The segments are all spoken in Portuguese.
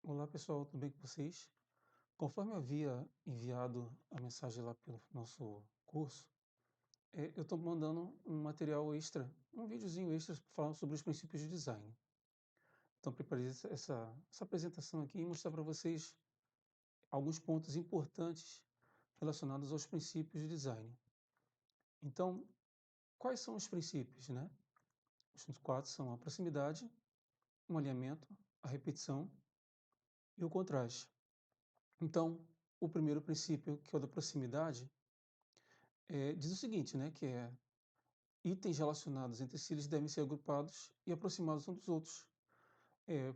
Olá pessoal, tudo bem com vocês? Conforme eu havia enviado a mensagem lá pelo nosso curso, eu estou mandando um material extra, um videozinho extra falando sobre os princípios de design. Então preparei essa apresentação aqui e mostrar para vocês alguns pontos importantes relacionados aos princípios de design. Então, quais são os princípios, né? Os quatro são a proximidade, o alinhamento, a repetição e o contraste. Então, o primeiro princípio, que é o da proximidade, diz o seguinte, né, que é itens relacionados entre si eles devem ser agrupados e aproximados uns dos outros,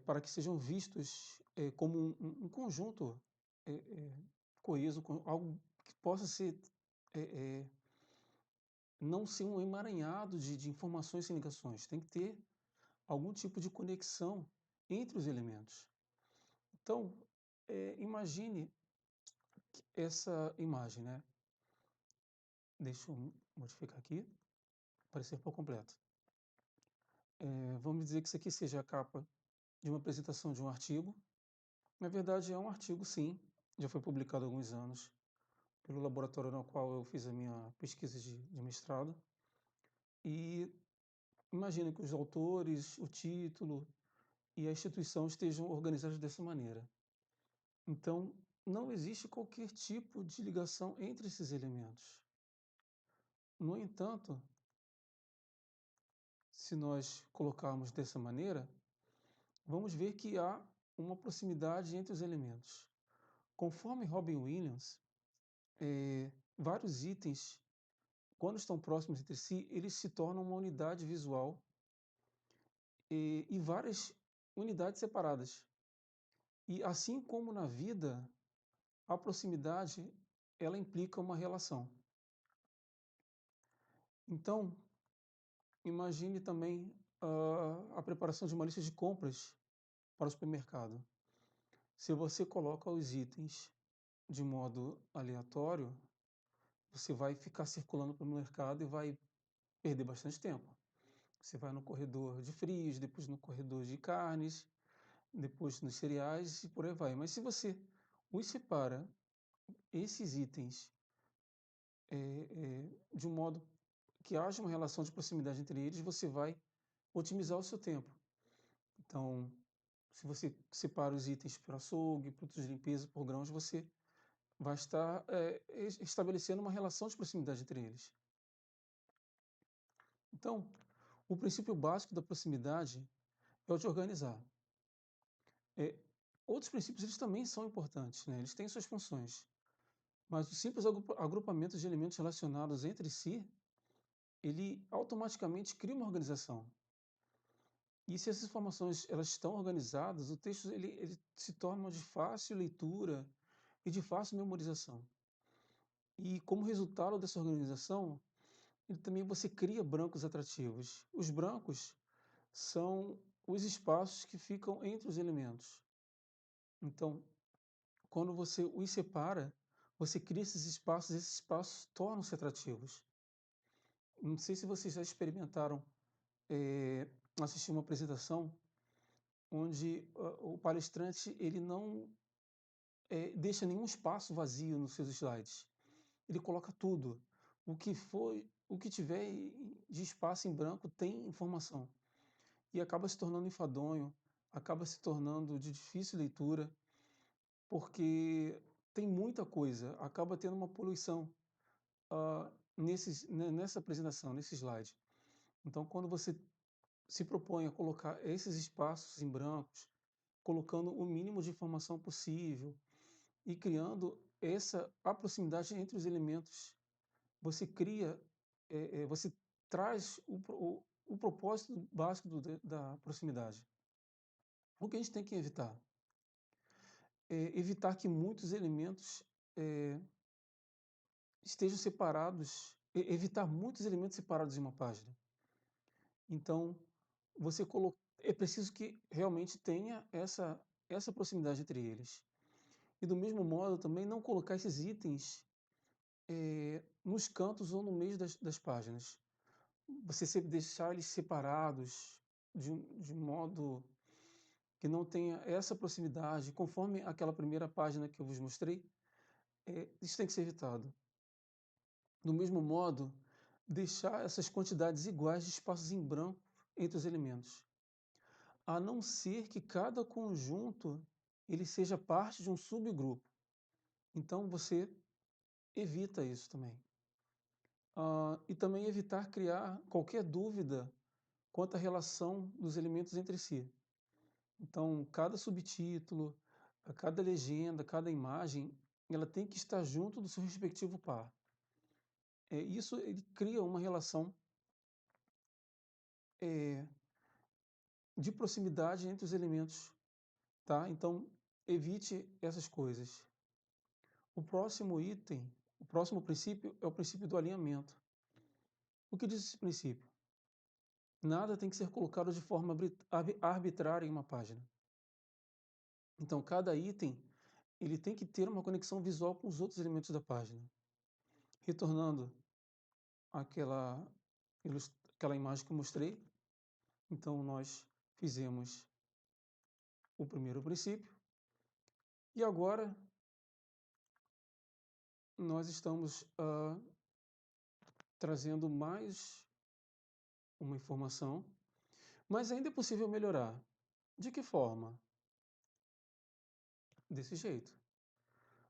para que sejam vistos como um conjunto coeso, algo que possa ser é, é, não ser um emaranhado de informações sem ligações. Tem que ter algum tipo de conexão entre os elementos. Então, imagine essa imagem, né? Deixa eu modificar aqui, aparecer por completo. Vamos dizer que isso aqui seja a capa de uma apresentação de um artigo. Na verdade, é um artigo, sim, já foi publicado há alguns anos pelo laboratório no qual eu fiz a minha pesquisa de mestrado. E imagino que os autores, o título e a instituição estejam organizados dessa maneira. Então, não existe qualquer tipo de ligação entre esses elementos. No entanto, se nós colocarmos dessa maneira, vamos ver que há uma proximidade entre os elementos. Conforme Robin Williams, vários itens, quando estão próximos entre si, eles se tornam uma unidade visual e várias unidades separadas. E assim como na vida, a proximidade ela implica uma relação. Então, imagine também a preparação de uma lista de compras para o supermercado. Se você coloca os itens de modo aleatório, você vai ficar circulando pelo mercado e vai perder bastante tempo. Você vai no corredor de frios, depois no corredor de carnes, depois nos cereais e por aí vai. Mas se você os separa, esses itens, de um modo que haja uma relação de proximidade entre eles, você vai otimizar o seu tempo. Então, se você separa os itens por açougue, produtos de limpeza, por grãos, você vai estar estabelecendo uma relação de proximidade entre eles. Então, o princípio básico da proximidade é o de organizar. É, outros princípios eles também são importantes, né? Eles têm suas funções, mas o simples agrupamento de elementos relacionados entre si, ele automaticamente cria uma organização. E se essas informações elas estão organizadas, o texto ele se torna de fácil leitura e de fácil memorização. E como resultado dessa organização, ele também você cria brancos atrativos. Os brancos são os espaços que ficam entre os elementos. Então, quando você os separa, você cria esses espaços tornam-se atrativos. Não sei se vocês já experimentaram assistir uma apresentação onde o palestrante ele não deixa nenhum espaço vazio nos seus slides. Ele coloca tudo. O que tiver de espaço em branco tem informação. E acaba se tornando enfadonho, acaba se tornando de difícil leitura, porque tem muita coisa, acaba tendo uma poluição nessa apresentação, nesse slide. Então, quando você se propõe a colocar esses espaços em brancos, colocando o mínimo de informação possível e criando a proximidade entre os elementos, você cria, você traz o propósito básico da proximidade. O que a gente tem que evitar? Evitar que muitos elementos estejam separados, evitar muitos elementos separados em uma página. Então, é preciso que realmente tenha essa proximidade entre eles. E do mesmo modo também não colocar esses itens nos cantos ou no meio das páginas. Você sempre deixar eles separados de modo que não tenha essa proximidade, conforme aquela primeira página que eu vos mostrei, isso tem que ser evitado. Do mesmo modo, deixar essas quantidades iguais de espaços em branco entre os elementos, a não ser que cada conjunto ele seja parte de um subgrupo. Então você evita isso também. E também evitar criar qualquer dúvida quanto à relação dos elementos entre si. Então, cada subtítulo, cada legenda, cada imagem, ela tem que estar junto do seu respectivo par. Isso ele cria uma relação de proximidade entre os elementos, tá? Então, evite essas coisas. O próximo item, o próximo princípio é o princípio do alinhamento. O que diz esse princípio? Nada tem que ser colocado de forma arbitrária em uma página. Então, cada item ele tem que ter uma conexão visual com os outros elementos da página. Retornando àquela, aquela imagem que eu mostrei, então nós fizemos o primeiro princípio e agora nós estamos trazendo mais uma informação, mas ainda é possível melhorar. De que forma? Desse jeito.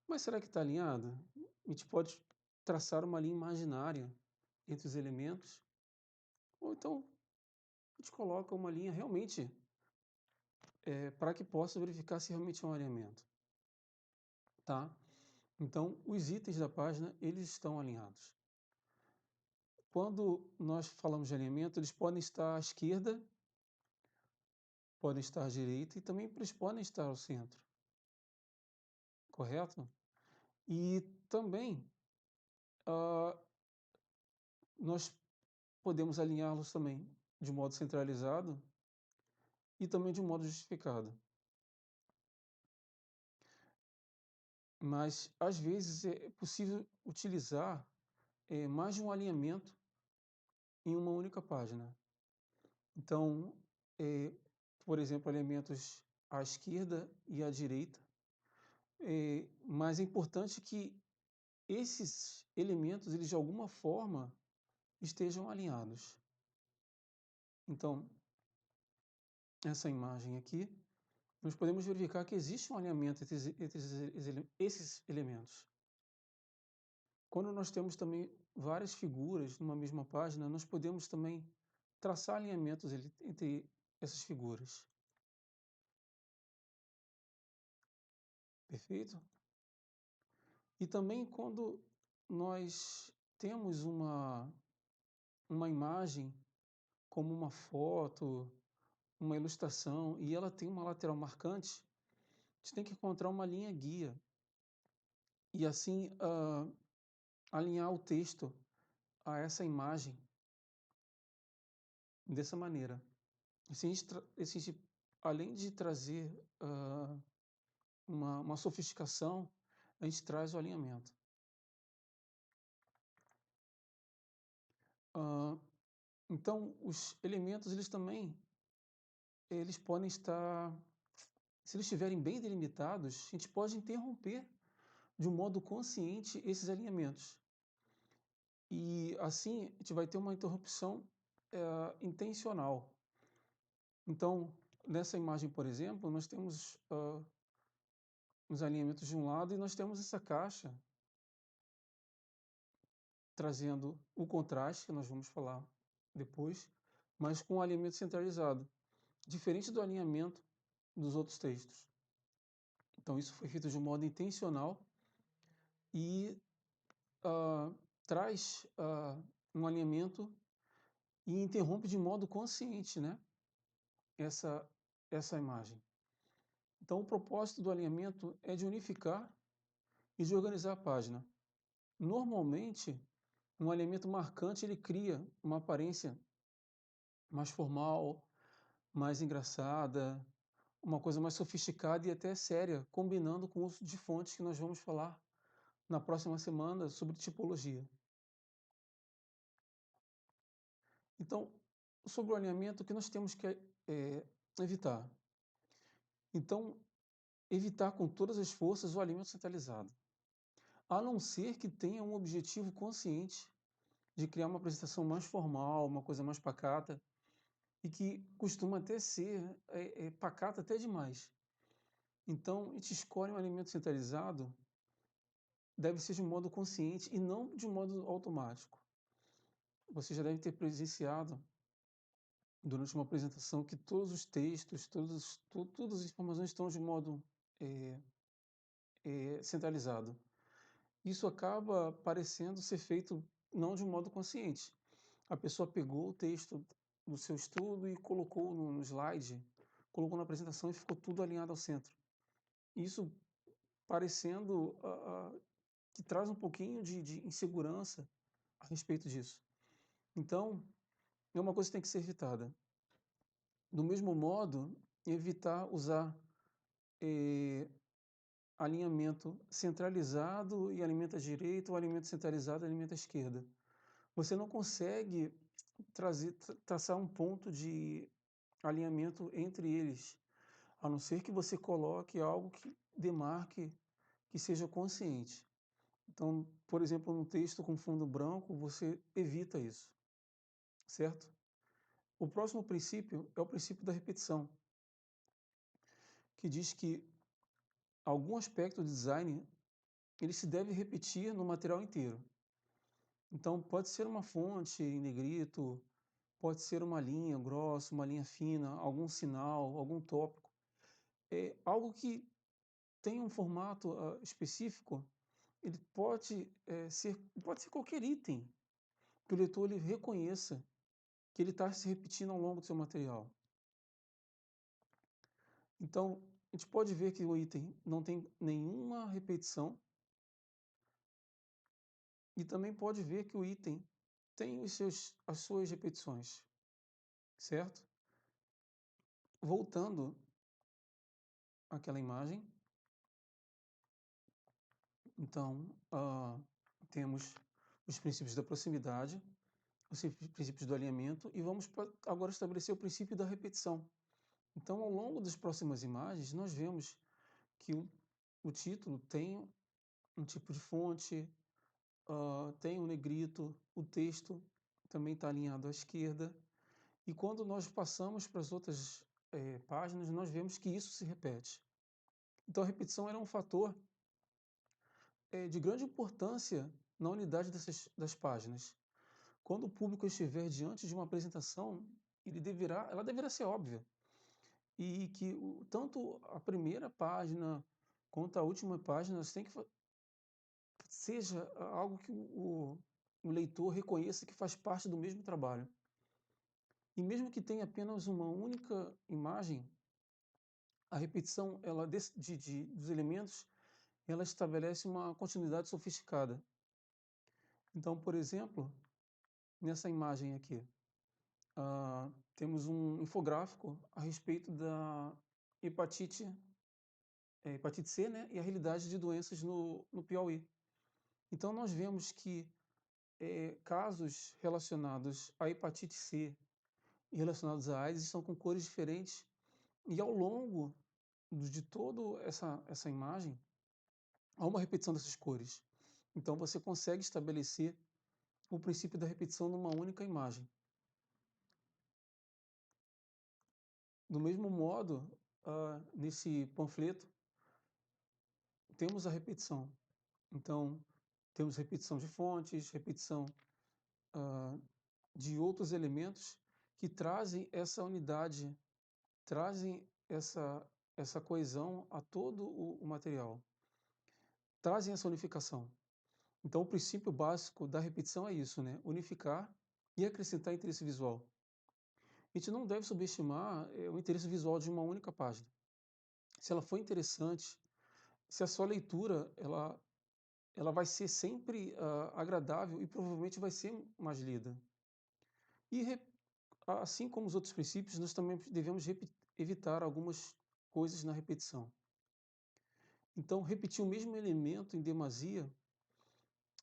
Mas será que está alinhado? A gente pode traçar uma linha imaginária entre os elementos, ou então a gente coloca uma linha realmente para que possa verificar se realmente é um alinhamento. Tá? Então, os itens da página, eles estão alinhados. Quando nós falamos de alinhamento, eles podem estar à esquerda, podem estar à direita e também eles podem estar ao centro. Correto? E também nós podemos alinhá-los também de modo centralizado e também de modo justificado. Mas, às vezes, é possível utilizar mais de um alinhamento em uma única página. Então, por exemplo, elementos à esquerda e à direita, mas é importante que esses elementos, eles de alguma forma, estejam alinhados. Então, essa imagem aqui, nós podemos verificar que existe um alinhamento entre esses elementos. Quando nós temos também várias figuras numa mesma página, nós podemos também traçar alinhamentos entre essas figuras. Perfeito? E também quando nós temos uma imagem, como uma foto, uma ilustração, e ela tem uma lateral marcante, a gente tem que encontrar uma linha guia e assim alinhar o texto a essa imagem dessa maneira. Assim, além de trazer uma sofisticação, a gente traz o alinhamento. Então, os elementos, eles podem estar, se eles estiverem bem delimitados, a gente pode interromper de um modo consciente esses alinhamentos. E assim, a gente vai ter uma interrupção intencional. Então, nessa imagem, por exemplo, nós temos os alinhamentos de um lado e nós temos essa caixa trazendo o contraste, que nós vamos falar depois, mas com o alinhamento centralizado, diferente do alinhamento dos outros textos. Então, isso foi feito de um modo intencional e traz um alinhamento e interrompe de modo consciente, né, essa imagem. Então, o propósito do alinhamento é de unificar e de organizar a página. Normalmente, um alinhamento marcante ele cria uma aparência mais formal, mais engraçada, uma coisa mais sofisticada e até séria, combinando com o uso de fontes que nós vamos falar na próxima semana sobre tipologia. Então, sobre o alinhamento, o que nós temos que evitar? Então, evitar com todas as forças o alimento centralizado, a não ser que tenha um objetivo consciente de criar uma apresentação mais formal, uma coisa mais pacata, e que costuma até ser pacata até demais. Então, a gente escolhe um alimento centralizado, deve ser de um modo consciente e não de um modo automático. Você já deve ter presenciado durante uma apresentação que todos os textos, todas as informações estão de modo eh, centralizado. Isso acaba parecendo ser feito não de um modo consciente. A pessoa pegou o texto do seu estudo e colocou no slide, colocou na apresentação e ficou tudo alinhado ao centro. Isso parecendo que traz um pouquinho de insegurança a respeito disso. Então, é uma coisa que tem que ser evitada. Do mesmo modo, evitar usar eh, alinhamento centralizado e alimento à direita, ou alimento centralizado e alimento à esquerda. Você não consegue traçar um ponto de alinhamento entre eles, a não ser que você coloque algo que demarque, que seja consciente. Então, por exemplo, num texto com fundo branco, você evita isso, certo? O próximo princípio é o princípio da repetição, que diz que algum aspecto do design ele se deve repetir no material inteiro. Então, pode ser uma fonte em negrito, pode ser uma linha grossa, uma linha fina, algum sinal, algum tópico. É algo que tem um formato específico, ele pode ser qualquer item que o leitor ele reconheça que ele está se repetindo ao longo do seu material. Então, a gente pode ver que o item não tem nenhuma repetição e também pode ver que o item tem as suas repetições, certo? Voltando àquela imagem, então, temos os princípios da proximidade, os princípios do alinhamento e vamos agora estabelecer o princípio da repetição. Então, ao longo das próximas imagens, nós vemos que o título tem um tipo de fonte, tem um negrito, o texto também está alinhado à esquerda, e quando nós passamos para as outras páginas, nós vemos que isso se repete. Então, a repetição era um fator de grande importância na unidade das páginas. Quando o público estiver diante de uma apresentação, ela deverá ser óbvia. E que tanto a primeira página quanto a última página tem que seja algo que o leitor reconheça que faz parte do mesmo trabalho. E mesmo que tenha apenas uma única imagem, a repetição dos elementos ela estabelece uma continuidade sofisticada. Então, por exemplo, nessa imagem aqui, temos um infográfico a respeito da hepatite, hepatite C, né, e a realidade de doenças no Piauí. Então, nós vemos que casos relacionados à hepatite C e relacionados à AIDS estão com cores diferentes, e ao longo de toda essa imagem, há uma repetição dessas cores. Então, você consegue estabelecer o princípio da repetição numa única imagem. Do mesmo modo, nesse panfleto, temos a repetição. Então, temos repetição de fontes, repetição de outros elementos que trazem essa unidade, trazem essa coesão a todo o material, trazem essa unificação. Então, o princípio básico da repetição é isso, né? Unificar e acrescentar interesse visual. A gente não deve subestimar o interesse visual de uma única página. Se ela for interessante, se a sua leitura ela vai ser sempre agradável e provavelmente vai ser mais lida. E assim como os outros princípios, nós também devemos evitar algumas coisas na repetição. Então, repetir o mesmo elemento em demasia,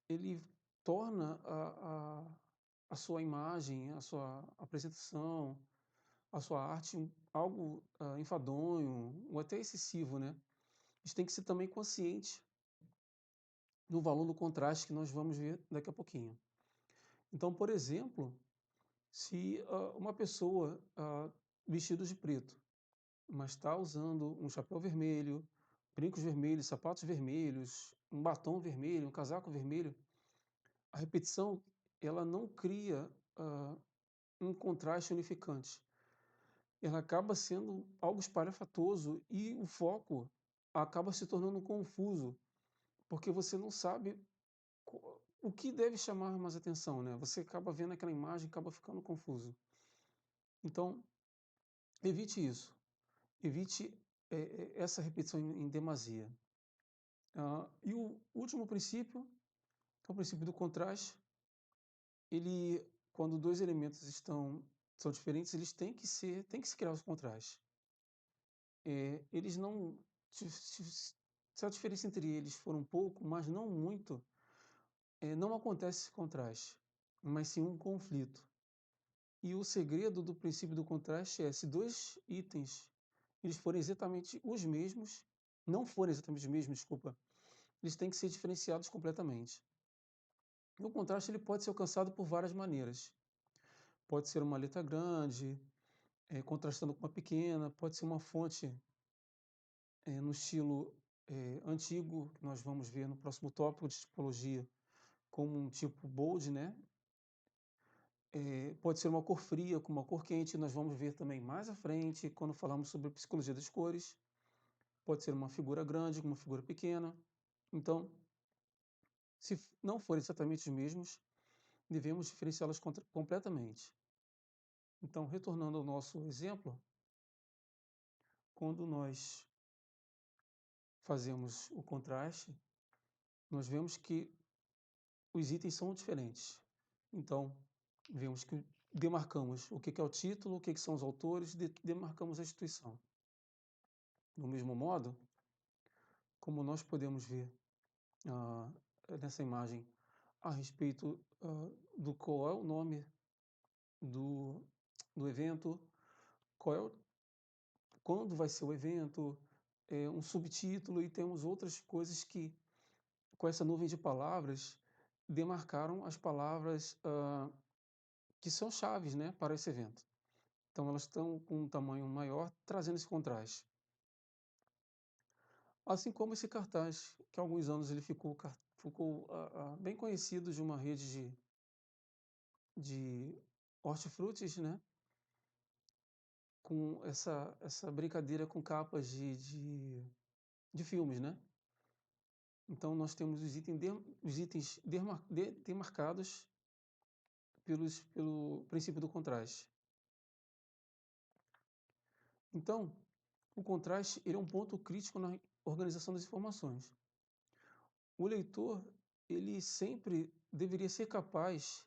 ele torna a sua imagem, a sua apresentação, a sua arte algo enfadonho ou até excessivo, né? A gente tem que ser também consciente no valor do contraste que nós vamos ver daqui a pouquinho. Então, por exemplo, se uma pessoa vestida de preto, mas está usando um chapéu vermelho, brincos vermelhos, sapatos vermelhos, um batom vermelho, um casaco vermelho, a repetição ela não cria um contraste unificante. Ela acaba sendo algo espalhafatoso e o foco acaba se tornando confuso, porque você não sabe o que deve chamar mais atenção, né? Você acaba vendo aquela imagem e acaba ficando confuso. Então, evite isso. Evite essa repetição em demasia. E o último princípio, que é o princípio do contraste, ele, quando dois elementos são diferentes, eles têm que se criar os contrastes. Eles não, se a diferença entre eles for um pouco, mas não muito, não acontece esse contraste, mas sim um conflito. E o segredo do princípio do contraste é, se dois itens eles forem exatamente os mesmos, não forem exatamente os mesmos, desculpa, eles têm que ser diferenciados completamente. E o contraste ele pode ser alcançado por várias maneiras. Pode ser uma letra grande, contrastando com uma pequena, pode ser uma fonte no estilo antigo, que nós vamos ver no próximo tópico de tipologia, como um tipo bold, né? Pode ser uma cor fria com uma cor quente, nós vamos ver também mais à frente, quando falarmos sobre a psicologia das cores. Pode ser uma figura grande com uma figura pequena. Então, se não forem exatamente os mesmos, devemos diferenciá-los completamente. Então, retornando ao nosso exemplo, quando nós fazemos o contraste, nós vemos que os itens são diferentes. Então, vemos que demarcamos o que é o título, o que são os autores, demarcamos a instituição. Do mesmo modo, como nós podemos ver nessa imagem a respeito do qual é o nome do, do evento, quando vai ser o evento, um subtítulo e temos outras coisas que, com essa nuvem de palavras, demarcaram as palavras que são chaves, né, para esse evento. Então elas estão com um tamanho maior, trazendo esse contraste. Assim como esse cartaz, que há alguns anos ele ficou bem conhecido de uma rede de hortifrutis, né? Com essa brincadeira com capas de filmes, né? Então nós temos os itens demarcados pelo princípio do contraste. Então, o contraste ele é um ponto crítico na organização das informações. O leitor ele sempre deveria ser capaz,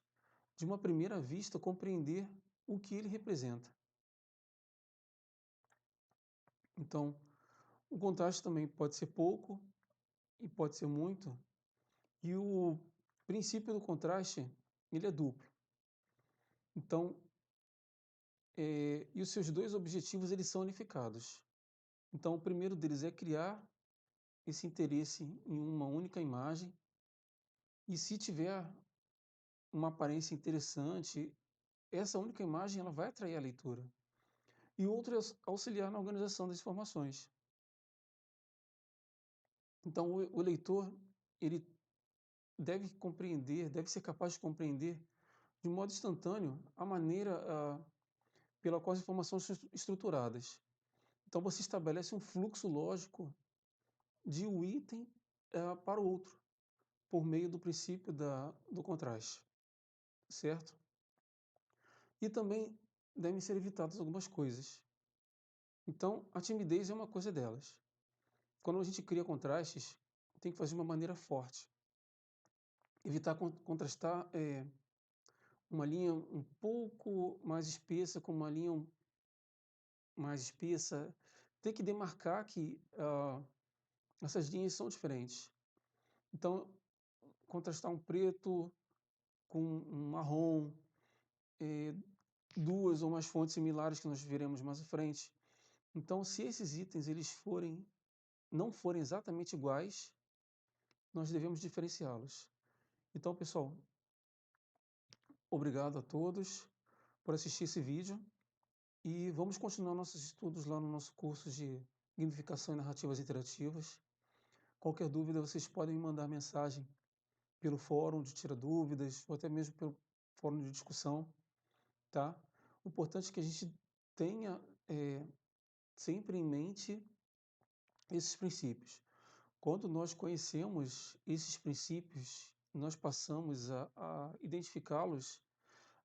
de uma primeira vista, compreender o que ele representa. Então, o contraste também pode ser pouco e pode ser muito, e o princípio do contraste ele é duplo. Então, e os seus dois objetivos eles são unificados. Então, o primeiro deles é criar esse interesse em uma única imagem, e se tiver uma aparência interessante, essa única imagem ela vai atrair a leitura. E o outro é auxiliar na organização das informações. Então, o leitor ele deve compreender, deve ser capaz de compreender de modo instantâneo a maneira pela qual as informações são estruturadas. Então, você estabelece um fluxo lógico de um item para o outro, por meio do princípio do contraste, certo? E também devem ser evitadas algumas coisas. Então, a timidez é uma coisa delas. Quando a gente cria contrastes, tem que fazer de uma maneira forte. Evitar contrastar uma linha um pouco mais espessa com uma linha mais espessa. Tem que demarcar que essas linhas são diferentes. Então, contrastar um preto com um marrom, 2 ou mais fontes similares que nós veremos mais à frente. Então, se esses itens não forem exatamente iguais, nós devemos diferenciá-los. Então, pessoal, obrigado a todos por assistir esse vídeo e vamos continuar nossos estudos lá no nosso curso de gamificação e narrativas interativas. Qualquer dúvida, vocês podem me mandar mensagem pelo fórum de tira dúvidas ou até mesmo pelo fórum de discussão, tá? O importante é que a gente tenha sempre em mente esses princípios. Quando nós conhecemos esses princípios, nós passamos a identificá-los,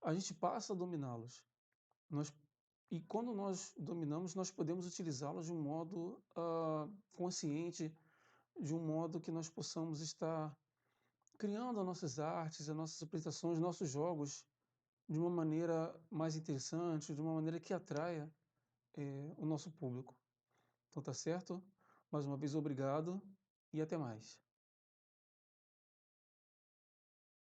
a gente passa a dominá-los. Nós, e quando nós dominamos, nós podemos utilizá-los de um modo consciente, de um modo que nós possamos estar criando as nossas artes, as nossas apresentações, nossos jogos de uma maneira mais interessante, de uma maneira que atraia o nosso público. Então tá certo? Mais uma vez, obrigado e até mais.